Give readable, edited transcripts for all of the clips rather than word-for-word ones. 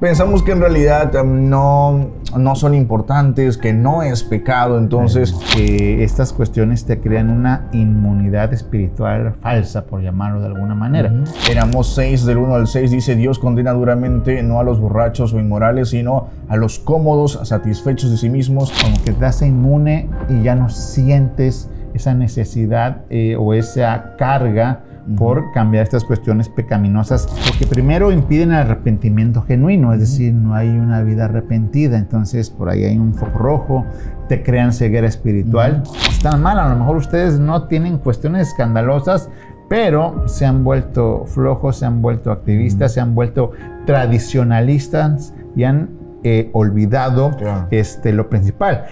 pensamos que en realidad no son importantes, que no es pecado, entonces... estas cuestiones te crean una inmunidad espiritual falsa, por llamarlo de alguna manera. Éramos 6, del 1 al 6, dice: Dios condena duramente no a los borrachos o inmorales, sino a los cómodos, satisfechos de sí mismos. Como que te hace inmune y ya no sientes esa necesidad o esa carga por cambiar estas cuestiones pecaminosas, porque primero impiden el arrepentimiento genuino, es decir, no hay una vida arrepentida, entonces por ahí hay un foco rojo, te crean ceguera espiritual. Está mal, a lo mejor ustedes no tienen cuestiones escandalosas, pero se han vuelto flojos, se han vuelto activistas, se han vuelto tradicionalistas y han olvidado lo principal.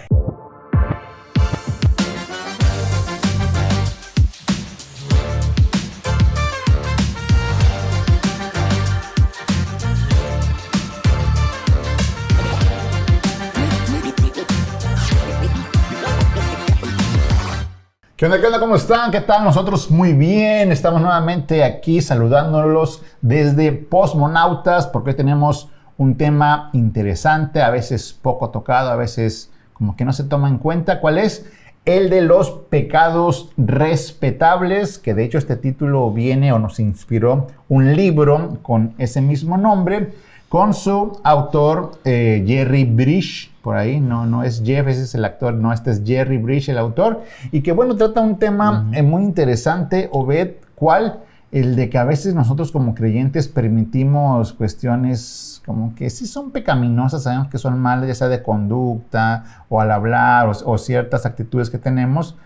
¿Qué onda? ¿Cómo están? ¿Qué tal? Nosotros muy bien. Estamos nuevamente aquí saludándolos desde Postmonautas porque hoy tenemos un tema interesante, a veces poco tocado, a veces como que no se toma en cuenta. ¿Cuál es? El de los pecados respetables, que de hecho este título viene o nos inspiró un libro con ese mismo nombre, con su autor Jerry Bridge. Por ahí, no es Jeff, ese es el actor, no, este es Jerry Bridge, el autor, y que bueno, trata un tema muy interesante, Obed, ¿cuál? El de que a veces nosotros como creyentes permitimos cuestiones como que sí son pecaminosas, sabemos que son malas, ya sea de conducta, o al hablar, o ciertas actitudes que tenemos,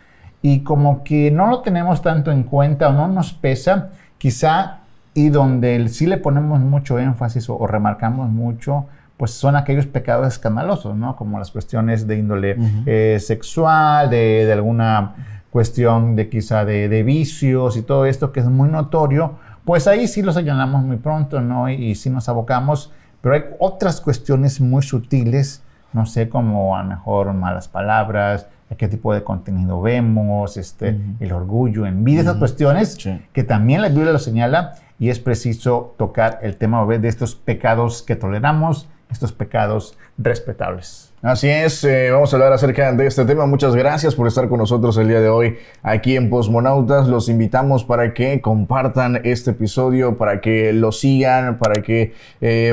y como que no lo tenemos tanto en cuenta, o no nos pesa, quizá, y donde sí le ponemos mucho énfasis, o remarcamos mucho, pues son aquellos pecados escandalosos, ¿no? Como las cuestiones de índole sexual, de alguna cuestión de quizá de vicios y todo esto que es muy notorio, pues ahí sí los señalamos muy pronto, ¿no? Y sí nos abocamos, pero hay otras cuestiones muy sutiles, no sé, como a lo mejor malas palabras, qué tipo de contenido vemos, el orgullo, envidia, esas cuestiones que también la Biblia lo señala y es preciso tocar el tema de estos pecados que toleramos, estos pecados respetables. Así es, vamos a hablar acerca de este tema. Muchas gracias por estar con nosotros el día de hoy aquí en Postmonautas. Los invitamos para que compartan este episodio, para que lo sigan, para que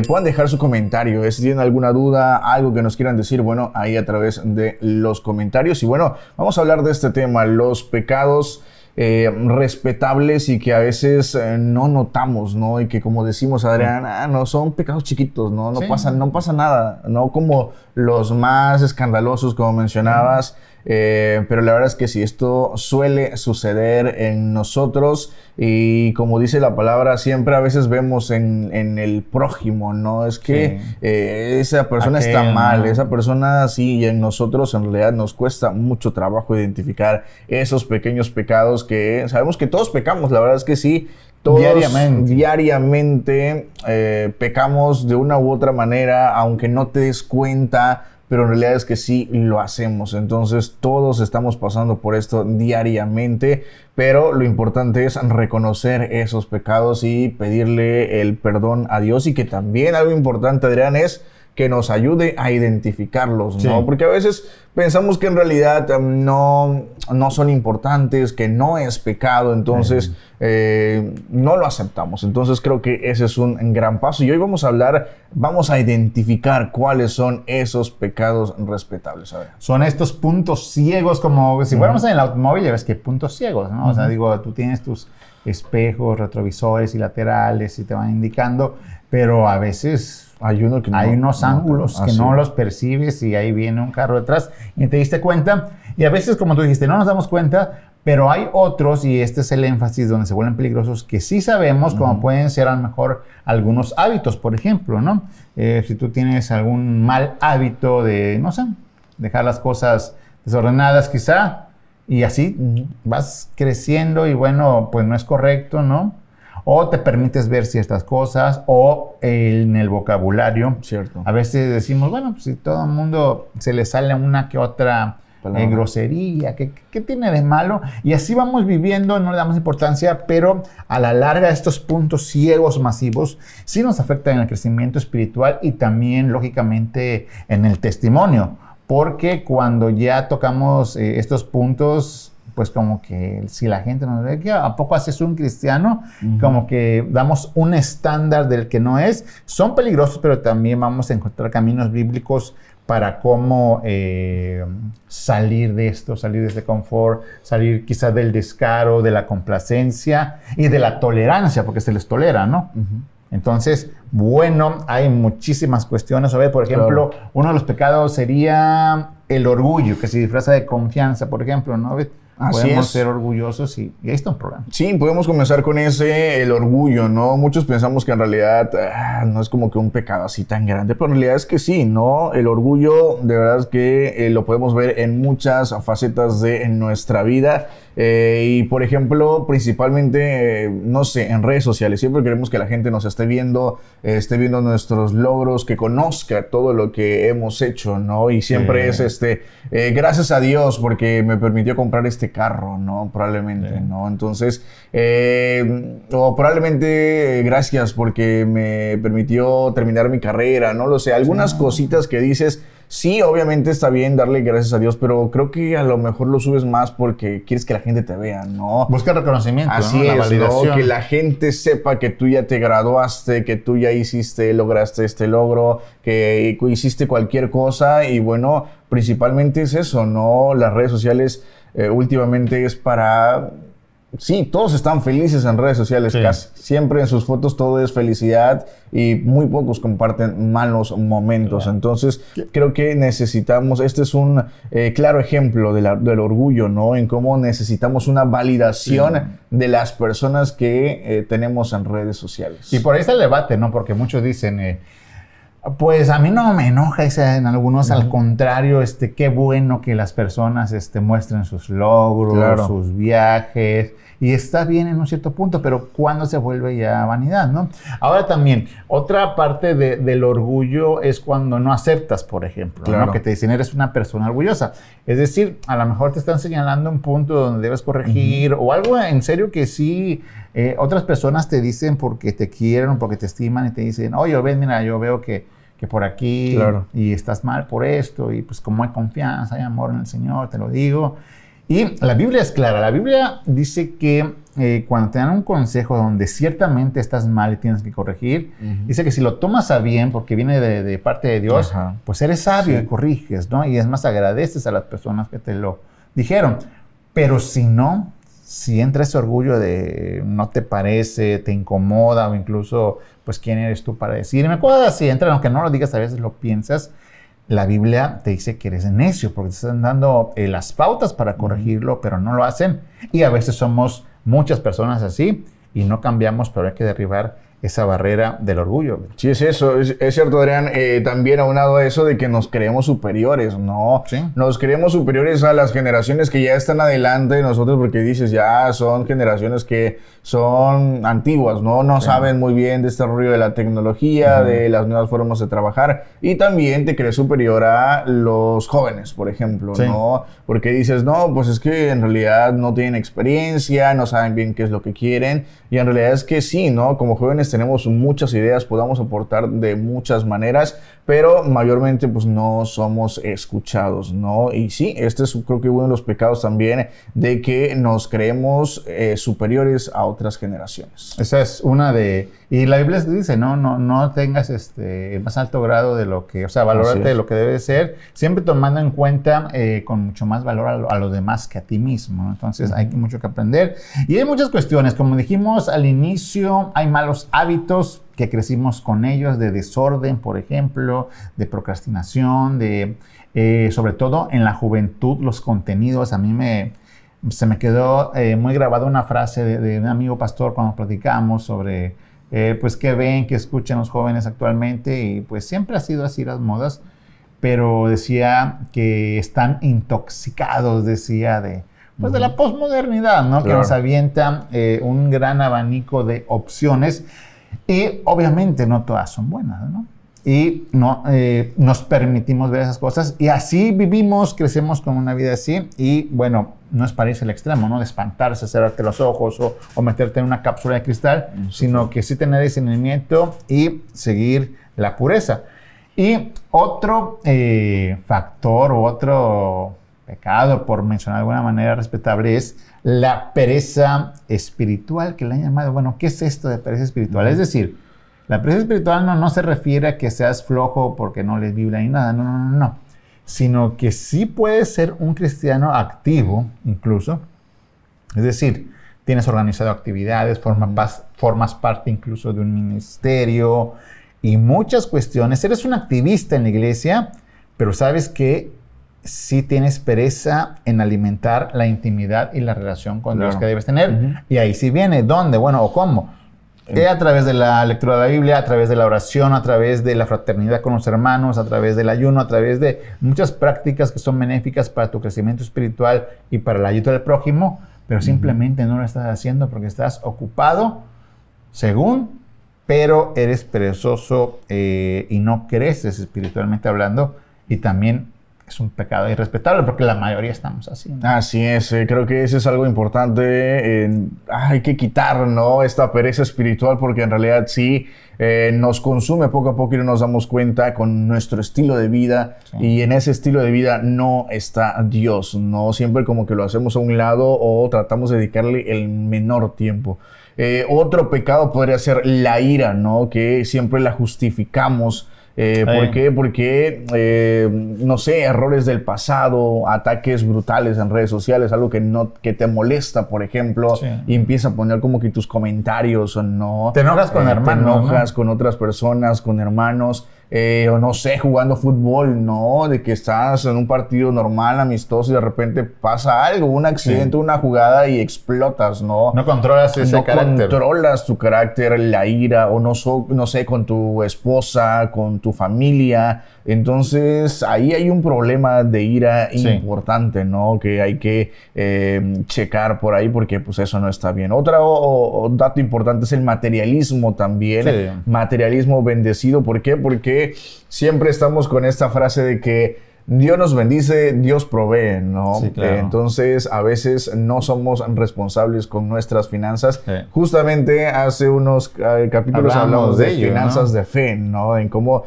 puedan dejar su comentario. Si tienen alguna duda, algo que nos quieran decir, bueno, ahí a través de los comentarios. Y bueno, vamos a hablar de este tema, los pecados respetables y que a veces no notamos, ¿no? Y que, como decimos, Adrián, no son pecados chiquitos, ¿no? No pasa nada, no como los más escandalosos, como mencionabas. Pero la verdad es que sí, esto suele suceder en nosotros y como dice la palabra, siempre a veces vemos en el prójimo, ¿no? Es que esa persona está mal, esa persona sí, y en nosotros en realidad nos cuesta mucho trabajo identificar esos pequeños pecados que sabemos que todos pecamos, la verdad es que sí. Todos diariamente pecamos de una u otra manera, aunque no te des cuenta, pero en realidad es que sí lo hacemos. Entonces todos estamos pasando por esto diariamente, pero lo importante es reconocer esos pecados y pedirle el perdón a Dios, y que también algo importante, Adrián, es que nos ayude a identificarlos, ¿no? Porque a veces pensamos que en realidad no son importantes, que no es pecado, entonces no lo aceptamos. Entonces creo que ese es un gran paso. Y hoy vamos a identificar cuáles son esos pecados respetables. A ver. Son estos puntos ciegos, como si fuéramos en el automóvil, ya ves que puntos ciegos, ¿no? O sea, digo, tú tienes tus espejos, retrovisores y laterales y te van indicando, pero a veces hay unos ángulos que no los percibes y ahí viene un carro detrás y te diste cuenta. Y a veces, como tú dijiste, no nos damos cuenta, pero hay otros, y este es el énfasis donde se vuelven peligrosos, que sí sabemos, como pueden ser a lo mejor algunos hábitos, por ejemplo, ¿no? Si tú tienes algún mal hábito de, no sé, dejar las cosas desordenadas quizá, y así vas creciendo y bueno, pues no es correcto, ¿no? O te permites ver ciertas cosas, o en el vocabulario. Cierto. A veces decimos, bueno, pues si todo el mundo se le sale una que otra grosería, ¿qué tiene de malo? Y así vamos viviendo, no le damos importancia, pero a la larga estos puntos ciegos masivos sí nos afectan en el crecimiento espiritual y también, lógicamente, en el testimonio. Porque cuando ya tocamos estos puntos, pues como que si la gente nos ve, ¿a poco haces un cristiano? Como que damos un estándar del que no es. Son peligrosos, pero también vamos a encontrar caminos bíblicos para cómo salir de esto, salir de este confort, salir quizás del descaro, de la complacencia y de la tolerancia, porque se les tolera, ¿no? Entonces, bueno, hay muchísimas cuestiones. A ver, por ejemplo, uno de los pecados sería el orgullo, que se disfraza de confianza, por ejemplo, ¿no? Podemos ser orgullosos y ahí está un problema. Sí, podemos comenzar con el orgullo, ¿no? Muchos pensamos que en realidad no es como que un pecado así tan grande, pero en realidad es que sí, ¿no? El orgullo, de verdad es que lo podemos ver en muchas facetas de nuestra vida. Y por ejemplo, principalmente, no sé, en redes sociales, siempre queremos que la gente nos esté viendo nuestros logros, que conozca todo lo que hemos hecho, ¿no? Y siempre es gracias a Dios porque me permitió comprar este carro, ¿no? Probablemente, ¿no? Entonces, o probablemente gracias porque me permitió terminar mi carrera, no lo sé, algunas cositas que dices. Sí, obviamente está bien darle gracias a Dios, pero creo que a lo mejor lo subes más porque quieres que la gente te vea, ¿no? Busca reconocimiento, así ¿no? La validación. ¿no? Que la gente sepa que tú ya te graduaste, que tú ya lograste este logro, que hiciste cualquier cosa y bueno, principalmente es eso, ¿no? Las redes sociales últimamente es para... Sí, todos están felices en redes sociales, casi. Siempre en sus fotos todo es felicidad y muy pocos comparten malos momentos. Entonces, creo que necesitamos, este es un claro ejemplo del orgullo, ¿no? En cómo necesitamos una validación de las personas que tenemos en redes sociales. Y por ahí está el debate, ¿no? Porque muchos dicen... Pues a mí no me enoja, en algunos, al contrario, qué bueno que las personas muestren sus logros, sus viajes, y está bien en un cierto punto, pero ¿cuándo se vuelve ya vanidad, no? Ahora también, otra parte del orgullo es cuando no aceptas, por ejemplo, ¿no? Que te dicen, eres una persona orgullosa. Es decir, a lo mejor te están señalando un punto donde debes corregir, o algo en serio que sí, otras personas te dicen porque te quieren, porque te estiman, y te dicen, oye, ven, mira, yo veo que por aquí y estás mal por esto, y pues como hay confianza, hay amor en el Señor, te lo digo. Y la Biblia es clara, la Biblia dice que cuando te dan un consejo donde ciertamente estás mal y tienes que corregir, dice que si lo tomas a bien, porque viene de parte de Dios, pues eres sabio y corriges, ¿no? Y es más, agradeces a las personas que te lo dijeron. Pero si no, si entra ese orgullo de no te parece, te incomoda, o incluso, pues, ¿quién eres tú para decir? Y me acuerdo, si entra, aunque no lo digas, a veces lo piensas, la Biblia te dice que eres necio, porque te están dando las pautas para corregirlo, pero no lo hacen. Y a veces somos muchas personas así, y no cambiamos, pero hay que derribar esa barrera del orgullo. Sí, es eso. Es cierto, Adrián. También aunado a eso de que nos creemos superiores, ¿no? Sí. Nos creemos superiores a las generaciones que ya están adelante de nosotros, porque dices, ya son generaciones que son antiguas, ¿no? No saben muy bien de este rollo de la tecnología, de las nuevas formas de trabajar. Y también te crees superior a los jóvenes, por ejemplo, ¿no? Porque dices, no, pues es que en realidad no tienen experiencia, no saben bien qué es lo que quieren. Y en realidad es que sí, ¿no? Como jóvenes tenemos muchas ideas, podamos aportar de muchas maneras, pero mayormente pues no somos escuchados, ¿no? Y sí, este es creo que uno de los pecados también de que nos creemos superiores a otras generaciones. Esa es una de... Y la Biblia dice, no tengas el más alto grado de lo que... O sea, valórate de lo que debe ser, siempre tomando en cuenta con mucho más valor a los demás que a ti mismo, ¿no? Entonces hay mucho que aprender. Y hay muchas cuestiones, como dijimos al inicio, hay malos hábitos que crecimos con ellos, de desorden, por ejemplo, de procrastinación, sobre todo en la juventud, los contenidos. A mí se me quedó muy grabada una frase de un amigo pastor cuando platicamos sobre pues qué ven, qué escuchan los jóvenes actualmente, y pues siempre ha sido así las modas, pero decía que están intoxicados, decía, de la posmodernidad, ¿no? Que nos avienta un gran abanico de opciones. Y obviamente no todas son buenas, ¿no? y no, nos permitimos ver esas cosas y así vivimos, crecemos con una vida así y bueno, no es para irse al extremo, ¿no? De espantarse, cerrarte los ojos o meterte en una cápsula de cristal, sino que sí tener discernimiento y seguir la pureza. Y otro factor o otro pecado, por mencionar de alguna manera respetable, es la pereza espiritual, que le han llamado. Bueno, ¿qué es esto de pereza espiritual? Es decir, la pereza espiritual no se refiere a que seas flojo porque no lees Biblia ni nada, no. Sino que sí puedes ser un cristiano activo, incluso. Es decir, tienes organizado actividades, formas parte incluso de un ministerio y muchas cuestiones. Eres un activista en la iglesia, pero sabes que sí tienes pereza en alimentar la intimidad y la relación con Dios que debes tener. Y ahí sí viene, ¿dónde? Bueno, ¿o cómo? A través de la lectura de la Biblia, a través de la oración, a través de la fraternidad con los hermanos, a través del ayuno, a través de muchas prácticas que son benéficas para tu crecimiento espiritual y para la ayuda del prójimo, pero simplemente no lo estás haciendo porque estás ocupado, pero eres perezoso y no creces espiritualmente hablando, y también es un pecado irrespetable porque la mayoría estamos así, ¿no? Así es, creo que eso es algo importante. Hay que quitar, ¿no?, esta pereza espiritual, porque en realidad sí nos consume poco a poco y no nos damos cuenta con nuestro estilo de vida. Y en ese estilo de vida no está Dios, ¿no? Siempre como que lo hacemos a un lado o tratamos de dedicarle el menor tiempo. Otro pecado podría ser la ira, ¿no?, que siempre la justificamos. ¿Por qué? Porque, no sé, errores del pasado, ataques brutales en redes sociales, algo que te molesta, por ejemplo, y empieza a poner como que tus comentarios, ¿no? Te enojas con hermanos, te enojas con otras personas, con hermanos, o no sé, jugando fútbol, ¿no? De que estás en un partido normal, amistoso, y de repente pasa algo, un accidente, una jugada y explotas, ¿no? No controlas ese carácter. No controlas tu carácter, la ira, o no sé, con tu esposa, con tu familia. Entonces, ahí hay un problema de ira importante, ¿no? Que hay que checar por ahí, porque pues eso no está bien. Otro dato importante es el materialismo también. Materialismo bendecido. ¿Por qué? Porque siempre estamos con esta frase de que Dios nos bendice, Dios provee, ¿no? Sí, claro. Entonces, a veces no somos responsables con nuestras finanzas. Justamente hace unos capítulos hablamos de ello, finanzas, ¿no?, de fe, ¿no? En cómo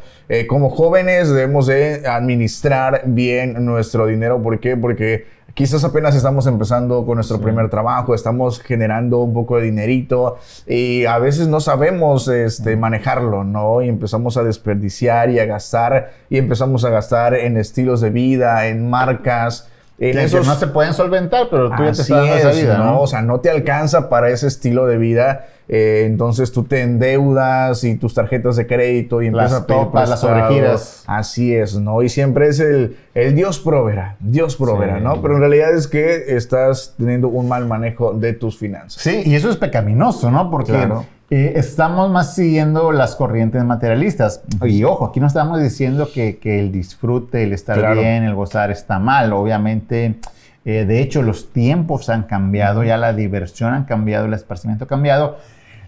como jóvenes debemos de administrar bien nuestro dinero. ¿Por qué? Porque quizás apenas estamos empezando con nuestro primer trabajo, estamos generando un poco de dinerito y a veces no sabemos manejarlo, ¿no? Y empezamos a desperdiciar y a gastar, y empezamos a gastar en estilos de vida, en marcas. Que no se pueden solventar, pero tú ya te estás dando esa vida, ¿no? O sea, no te alcanza para ese estilo de vida. Entonces tú te endeudas y tus tarjetas de crédito y empiezas a pedir las sobregiras. Así es, ¿no? Y siempre es el Dios proveerá, ¿no? Pero en realidad es que estás teniendo un mal manejo de tus finanzas. Sí, y eso es pecaminoso, ¿no? Porque estamos más siguiendo las corrientes materialistas. Y ojo, aquí no estamos diciendo que el disfrute, el estar bien, el gozar está mal. Obviamente, de hecho, los tiempos han cambiado, ya la diversión ha cambiado, el esparcimiento ha cambiado.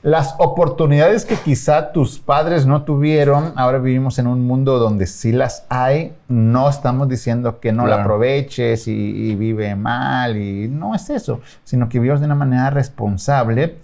Las oportunidades que quizá tus padres no tuvieron, ahora vivimos en un mundo donde sí las hay. No estamos diciendo que no la aproveches y vive mal, y no es eso, sino que vivas de una manera responsable.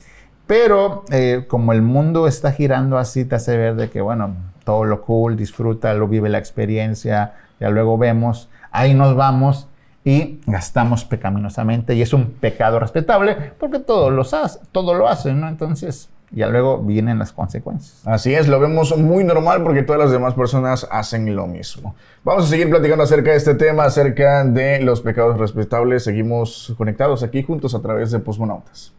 Pero como el mundo está girando así, te hace ver de que, bueno, todo lo cool, disfrútalo, vive la experiencia, ya luego vemos, ahí nos vamos y gastamos pecaminosamente, y es un pecado respetable porque todo lo hacen, ¿no? Entonces ya luego vienen las consecuencias. Así es, lo vemos muy normal porque todas las demás personas hacen lo mismo. Vamos a seguir platicando acerca de este tema, acerca de los pecados respetables. Seguimos conectados aquí juntos a través de Postmonautas.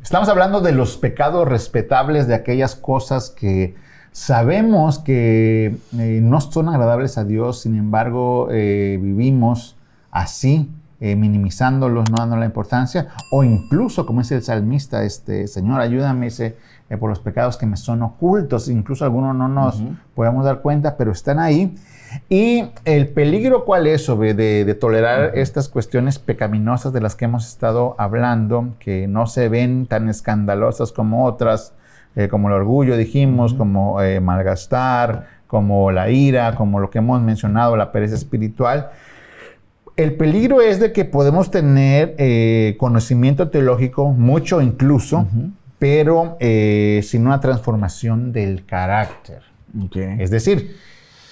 Estamos hablando de los pecados respetables, de aquellas cosas que sabemos que no son agradables a Dios, sin embargo vivimos así, minimizándolos, no dando la importancia, o incluso, como dice el salmista, Señor, ayúdame por los pecados que me son ocultos, incluso algunos no nos podemos dar cuenta, pero están ahí. Y el peligro, ¿cuál es de tolerar estas cuestiones pecaminosas de las que hemos estado hablando, que no se ven tan escandalosas como otras, como el orgullo, dijimos, como malgastar, como la ira, como lo que hemos mencionado, la pereza espiritual. El peligro es de que podemos tener conocimiento teológico, mucho incluso, pero sin una transformación del carácter. Okay. Es decir,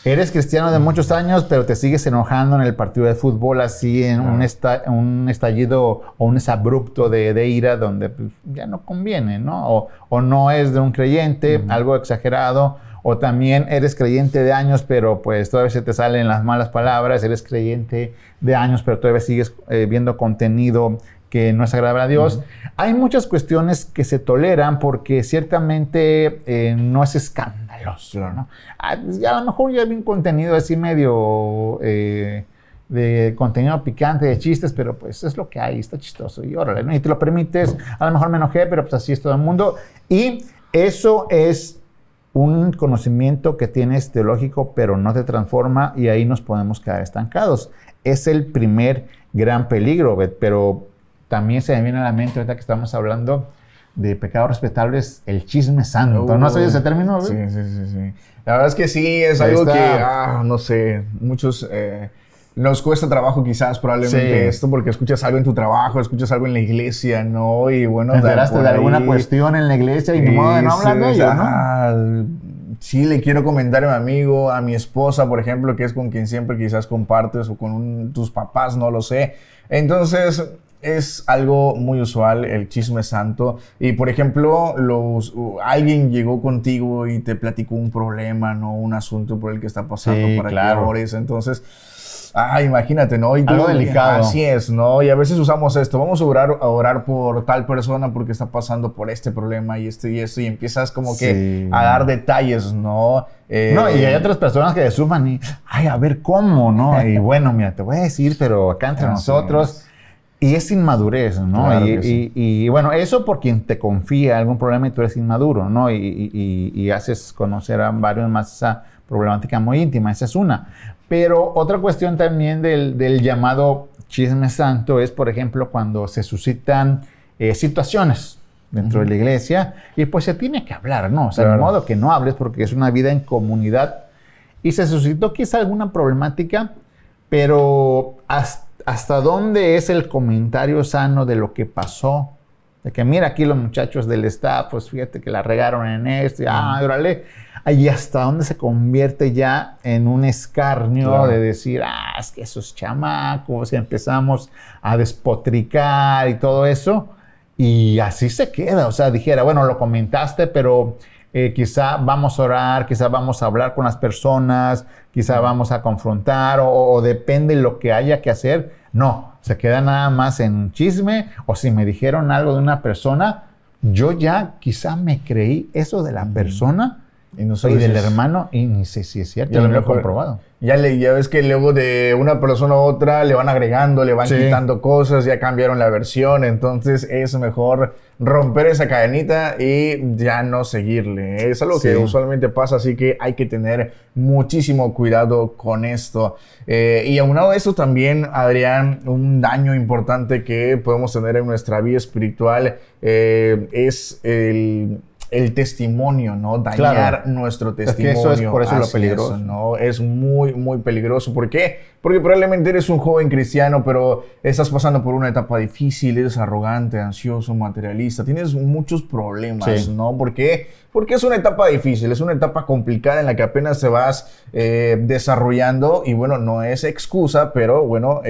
eres cristiano de muchos años, pero te sigues enojando en el partido de fútbol así en un estallido o un abrupto de ira donde pues, ya no conviene, ¿no? O no es de un creyente, algo exagerado. O también eres creyente de años, pero pues todavía se te salen las malas palabras. Eres creyente de años, pero todavía sigues viendo contenido que no es agradable a Dios. Hay muchas cuestiones que se toleran porque ciertamente no es escandaloso, ¿no? Pues ya a lo mejor ya vi un contenido así medio de contenido picante, de chistes, pero pues es lo que hay, está chistoso y órale, ¿no? Y te lo permites. A lo mejor me enojé, pero pues así es todo el mundo. Y eso es un conocimiento que tienes teológico, pero no te transforma y ahí nos podemos quedar estancados. Es el primer gran peligro, pero también se me viene a la mente ahorita que estamos hablando de pecados respetables, el chisme santo. ¿No has oído ese término? Sí. La verdad es que sí, es algo que, no sé, muchos... nos cuesta trabajo quizás probablemente esto porque escuchas algo en tu trabajo, escuchas algo en la iglesia, ¿no? Y bueno... ¿Te enteraste de alguna cuestión en la iglesia y ni modo de no hablar de ello, ¿no? Sí, le quiero comentar a mi amigo, a mi esposa, por ejemplo, que es con quien siempre quizás compartes, o con tus papás, no lo sé. Entonces... es algo muy usual el chisme santo. Y por ejemplo, alguien llegó contigo y te platicó un problema, ¿no? Un asunto por el que está pasando para que ores. Entonces, imagínate, ¿no? Y algo delicado. Así es, ¿no? Y a veces usamos esto. Vamos a orar por tal persona porque está pasando por este problema y esto. Y empiezas como que a dar detalles, ¿no? No, y hay otras personas que se suman y, a ver cómo, ¿no? Y bueno, mira, te voy a decir, pero acá entre nosotros... Y es inmadurez, ¿no? Claro y bueno, eso por quien te confía algún problema y tú eres inmaduro, ¿no? Y haces conocer a varios más esa problemática muy íntima, esa es una. Pero otra cuestión también del llamado chisme santo es, por ejemplo, cuando se suscitan situaciones dentro de la iglesia y pues se tiene que hablar, ¿no? O sea, de modo que no hables porque es una vida en comunidad y se suscitó quizá alguna problemática, pero ¿hasta dónde es el comentario sano de lo que pasó? De que mira aquí los muchachos del staff, pues fíjate que la regaron en esto, y órale. Y hasta dónde se convierte ya en un escarnio de decir, es que esos chamacos, y empezamos a despotricar y todo eso. Y así se queda, o sea, dijera, bueno, lo comentaste, pero... quizá vamos a orar, quizá vamos a hablar con las personas, quizá vamos a confrontar o depende lo que haya que hacer. No, se queda nada más en chisme o si me dijeron algo de una persona, yo ya quizá me creí eso de la persona y del hermano y ni sé si es cierto, yo no lo he comprobado. Ya ves que luego de una persona a otra le van agregando, le van quitando cosas, ya cambiaron la versión, entonces es mejor romper esa cadenita y ya no seguirle. Es algo que usualmente pasa, así que hay que tener muchísimo cuidado con esto. Y aunado a eso también, Adrián, un daño importante que podemos tener en nuestra vida espiritual es el testimonio, ¿no? Dañar nuestro testimonio. Es que eso es por eso lo peligroso. ¿No? Es muy, muy peligroso. ¿Por qué? Porque probablemente eres un joven cristiano, pero estás pasando por una etapa difícil, eres arrogante, ansioso, materialista, tienes muchos problemas, ¿no? ¿Por qué? Porque es una etapa difícil, es una etapa complicada en la que apenas te vas desarrollando y bueno, no es excusa, pero bueno...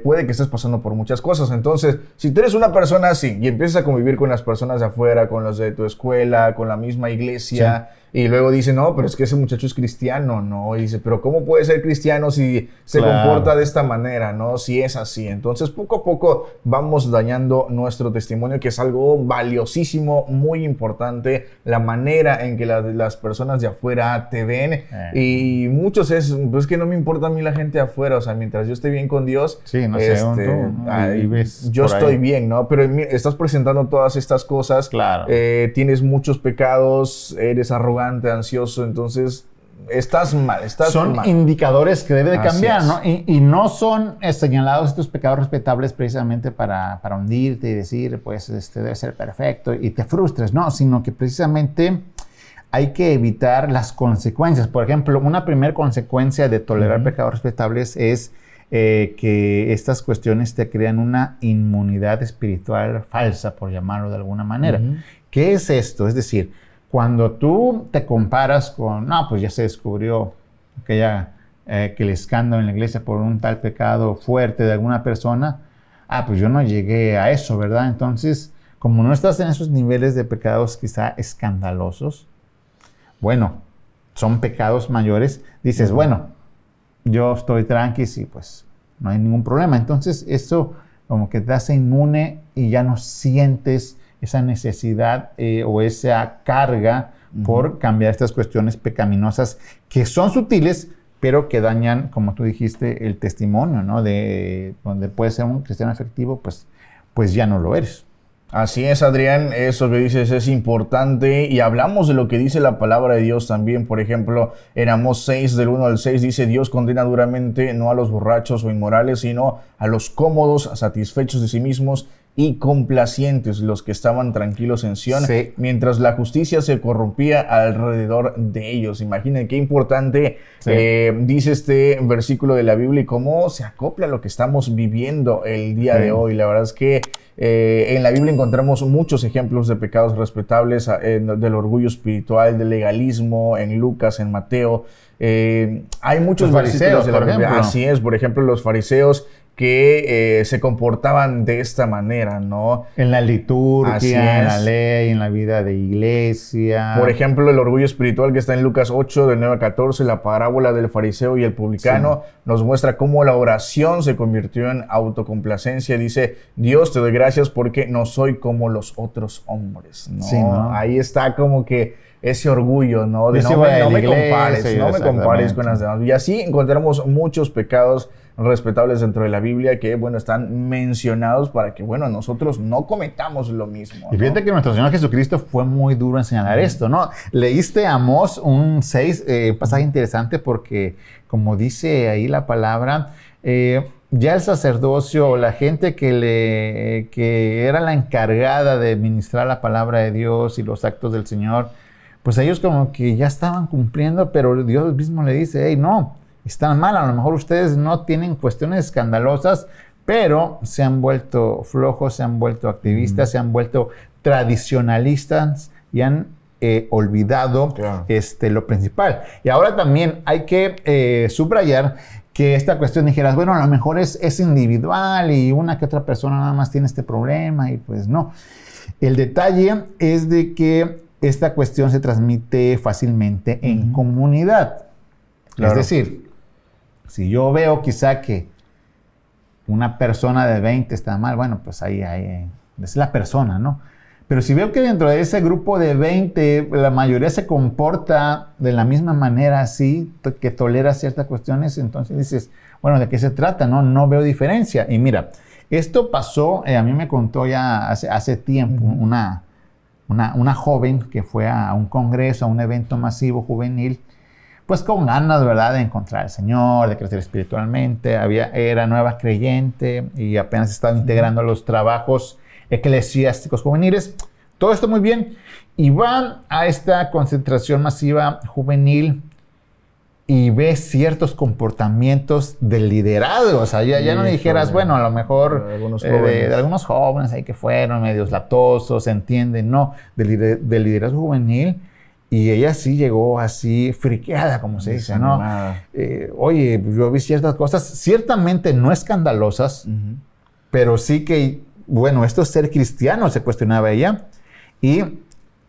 puede que estés pasando por muchas cosas. Entonces, si tú eres una persona así y empiezas a convivir con las personas de afuera, con los de tu escuela, con la misma iglesia, y luego dice, no, pero es que ese muchacho es cristiano, ¿no? Y dice, pero ¿cómo puede ser cristiano si se comporta de esta manera, ¿no? Si es así. Entonces, poco a poco vamos dañando nuestro testimonio, que es algo valiosísimo, muy importante, la manera en que las personas de afuera te ven. Y muchos pues que no me importa a mí la gente de afuera, o sea, mientras yo esté bien con Dios, yo estoy bien, ¿no? Pero estás presentando todas estas cosas, tienes muchos pecados, eres arrogante, ansioso, entonces estás mal, son mal. Indicadores que debe de cambiar, ¿no? Y no son señalados estos pecados respetables precisamente para hundirte y decir, pues, debe ser perfecto y te frustres, ¿no? Sino que precisamente hay que evitar las consecuencias. Por ejemplo, una primera consecuencia de tolerar pecados respetables es que estas cuestiones te crean una inmunidad espiritual falsa, por llamarlo de alguna manera. ¿Qué es esto? Es decir, cuando tú te comparas con, no, pues ya se descubrió que el escándalo en la iglesia por un tal pecado fuerte de alguna persona, pues yo no llegué a eso, ¿verdad? Entonces, como no estás en esos niveles de pecados quizá escandalosos, bueno, son pecados mayores, dices, bueno, yo estoy tranqui y pues no hay ningún problema. Entonces, eso como que te hace inmune y ya no sientes esa necesidad o esa carga por cambiar estas cuestiones pecaminosas que son sutiles, pero que dañan, como tú dijiste, el testimonio, ¿no? De donde puedes ser un cristiano efectivo, pues ya no lo eres. Así es, Adrián, eso que dices es importante y hablamos de lo que dice la palabra de Dios también. Por ejemplo, en Amós 6, del 1 al 6, dice: Dios condena duramente no a los borrachos o inmorales, sino a los cómodos, satisfechos de sí mismos y complacientes, los que estaban tranquilos en Sión, mientras la justicia se corrompía alrededor de ellos. Imaginen qué importante dice este versículo de la Biblia y cómo se acopla a lo que estamos viviendo el día de hoy. La verdad es que en la Biblia encontramos muchos ejemplos de pecados respetables, del orgullo espiritual, del legalismo, en Lucas, en Mateo. Hay muchos versículos de la Biblia. Así es, por ejemplo, los fariseos que se comportaban de esta manera, ¿no? En la liturgia, en la ley, en la vida de iglesia. Por ejemplo, el orgullo espiritual que está en Lucas 8, del 9 al 14, la parábola del fariseo y el publicano, nos muestra cómo la oración se convirtió en autocomplacencia. Dice: Dios, te doy gracias porque no soy como los otros hombres, ¿no? Sí, ¿no? Ahí está como que ese orgullo, ¿no? De no me compares con las demás. Y así encontramos muchos pecados respetables dentro de la Biblia que, bueno, están mencionados para que, bueno, nosotros no cometamos lo mismo, ¿no? Y fíjate que nuestro Señor Jesucristo fue muy duro en señalar esto, ¿no? Leíste Amós 6, pasaje interesante porque, como dice ahí la palabra, ya el sacerdocio, la gente que era la encargada de ministrar la palabra de Dios y los actos del Señor, pues ellos como que ya estaban cumpliendo, pero Dios mismo le dice: hey, no, están mal, a lo mejor ustedes no tienen cuestiones escandalosas, pero se han vuelto flojos, se han vuelto activistas, se han vuelto tradicionalistas y han olvidado lo principal. Y ahora también hay que subrayar que esta cuestión dijeras, bueno, a lo mejor es individual y una que otra persona nada más tiene este problema, y pues no. El detalle es de que esta cuestión se transmite fácilmente en comunidad. Es decir, si yo veo quizá que una persona de 20 está mal, bueno, pues ahí es la persona, ¿no? Pero si veo que dentro de ese grupo de 20 la mayoría se comporta de la misma manera, así, que tolera ciertas cuestiones, entonces dices, bueno, ¿de qué se trata? No veo diferencia. Y mira, esto pasó, a mí me contó ya hace tiempo una joven que fue a un congreso, a un evento masivo juvenil, pues con ganas, ¿verdad?, de encontrar al Señor, de crecer espiritualmente. Era nueva creyente y apenas estaba integrando los trabajos eclesiásticos juveniles. Todo esto muy bien. Y van a esta concentración masiva juvenil y ve ciertos comportamientos del liderazgo. O sea, ya no dijeras, bueno, a lo mejor de algunos jóvenes ahí que fueron medios latosos, entienden, no, del liderazgo juvenil. Y ella sí llegó así friqueada, como se dice, ¿no? Oye, yo vi ciertas cosas, ciertamente no escandalosas, pero sí que, bueno, esto es ser cristiano, se cuestionaba ella, y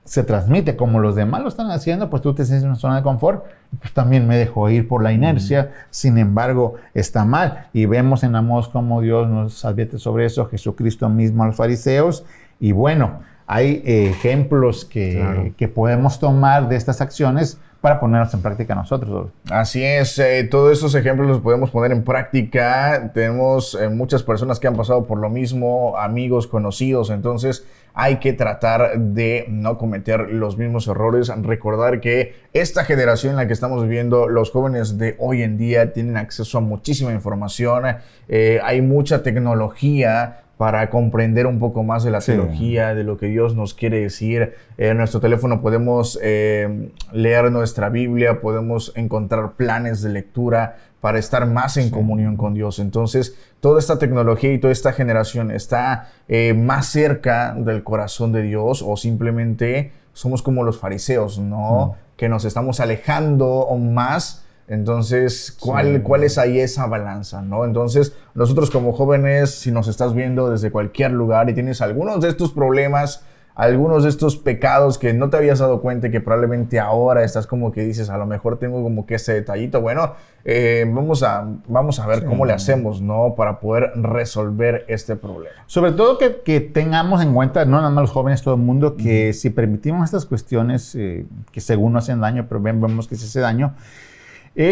se transmite, como los demás lo están haciendo, pues tú te sientes en una zona de confort, pues también me dejo ir por la inercia, sin embargo, está mal. Y vemos en Amós cómo Dios nos advierte sobre eso, Jesucristo mismo a los fariseos, y bueno, hay ejemplos que podemos tomar de estas acciones para ponerlos en práctica nosotros. Así es, todos estos ejemplos los podemos poner en práctica. Tenemos muchas personas que han pasado por lo mismo, amigos, conocidos, entonces hay que tratar de no cometer los mismos errores. Recordar que esta generación en la que estamos viviendo, los jóvenes de hoy en día tienen acceso a muchísima información, hay mucha tecnología para comprender un poco más de la teología, de lo que Dios nos quiere decir. En nuestro teléfono podemos leer nuestra Biblia, podemos encontrar planes de lectura para estar más en comunión con Dios. Entonces, toda esta tecnología y toda esta generación está más cerca del corazón de Dios, o simplemente somos como los fariseos, ¿no? Que nos estamos alejando más. Entonces, ¿cuál es ahí esa balanza, no? Entonces, nosotros como jóvenes, si nos estás viendo desde cualquier lugar y tienes algunos de estos problemas, algunos de estos pecados que no te habías dado cuenta y que probablemente ahora estás como que dices, a lo mejor tengo como que ese detallito, bueno, vamos a ver cómo le hacemos, ¿no? Para poder resolver este problema. Sobre todo que tengamos en cuenta, no nada más los jóvenes, todo el mundo, que si permitimos estas cuestiones que según no hacen daño, pero vemos que se hace daño,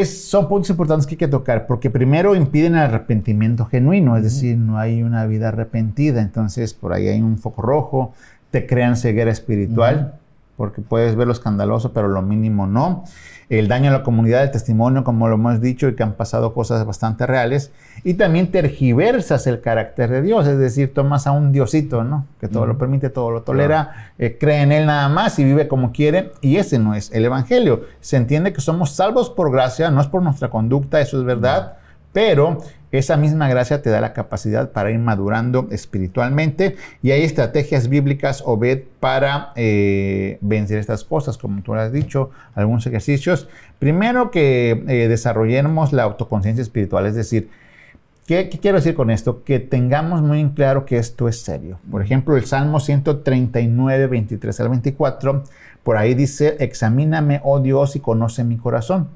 son puntos importantes que hay que tocar, porque primero impiden el arrepentimiento genuino, es decir, no hay una vida arrepentida, entonces por ahí hay un foco rojo, te crean ceguera espiritual, porque puedes ver lo escandaloso, pero lo mínimo no. El daño a la comunidad, el testimonio, como lo hemos dicho, y que han pasado cosas bastante reales. Y también tergiversas el carácter de Dios, es decir, tomas a un diosito, ¿no? Que todo lo permite, todo lo tolera, cree en él nada más y vive como quiere. Y ese no es el evangelio. Se entiende que somos salvos por gracia, no es por nuestra conducta, eso es verdad. Pero esa misma gracia te da la capacidad para ir madurando espiritualmente, y hay estrategias bíblicas, Obed, para vencer estas cosas, como tú has dicho, algunos ejercicios. Primero, que desarrollemos la autoconciencia espiritual, es decir, ¿qué quiero decir con esto? Que tengamos muy en claro que esto es serio. Por ejemplo, el Salmo 139, 23 al 24, por ahí dice, examíname, oh Dios, y conoce mi corazón.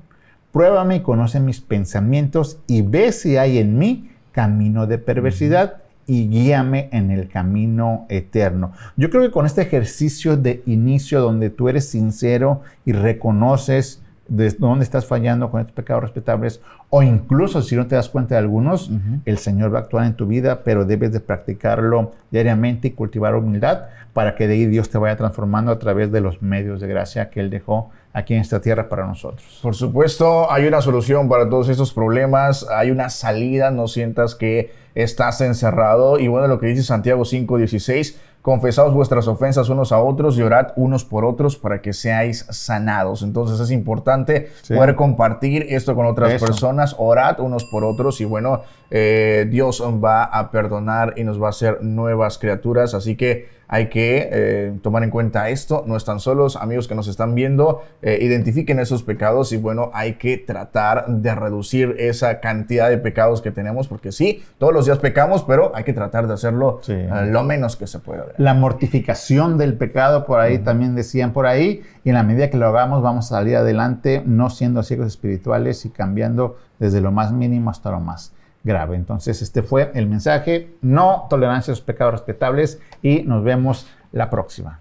Pruébame y conoce mis pensamientos y ve si hay en mí camino de perversidad y guíame en el camino eterno. Yo creo que con este ejercicio de inicio donde tú eres sincero y reconoces de dónde estás fallando con estos pecados respetables, o incluso si no te das cuenta de algunos, el Señor va a actuar en tu vida, pero debes de practicarlo diariamente y cultivar humildad para que de ahí Dios te vaya transformando a través de los medios de gracia que Él dejó aquí en esta tierra para nosotros. Por supuesto, hay una solución para todos estos problemas, hay una salida, no sientas que estás encerrado. Y bueno, lo que dice Santiago 5:16, confesaos vuestras ofensas unos a otros y orad unos por otros para que seáis sanados. Entonces es importante poder compartir esto con otras personas, orad unos por otros, y bueno, Dios va a perdonar y nos va a hacer nuevas criaturas. Así que hay que tomar en cuenta esto, no están solos, amigos que nos están viendo, identifiquen esos pecados, y bueno, hay que tratar de reducir esa cantidad de pecados que tenemos, porque sí, todos los días pecamos, pero hay que tratar de hacerlo lo menos que se pueda. La mortificación del pecado, por ahí también decían por ahí, y en la medida que lo hagamos vamos a salir adelante, no siendo ciegos espirituales y cambiando desde lo más mínimo hasta lo más grave. Entonces, este fue el mensaje. No tolerancia a los pecados respetables, y nos vemos la próxima.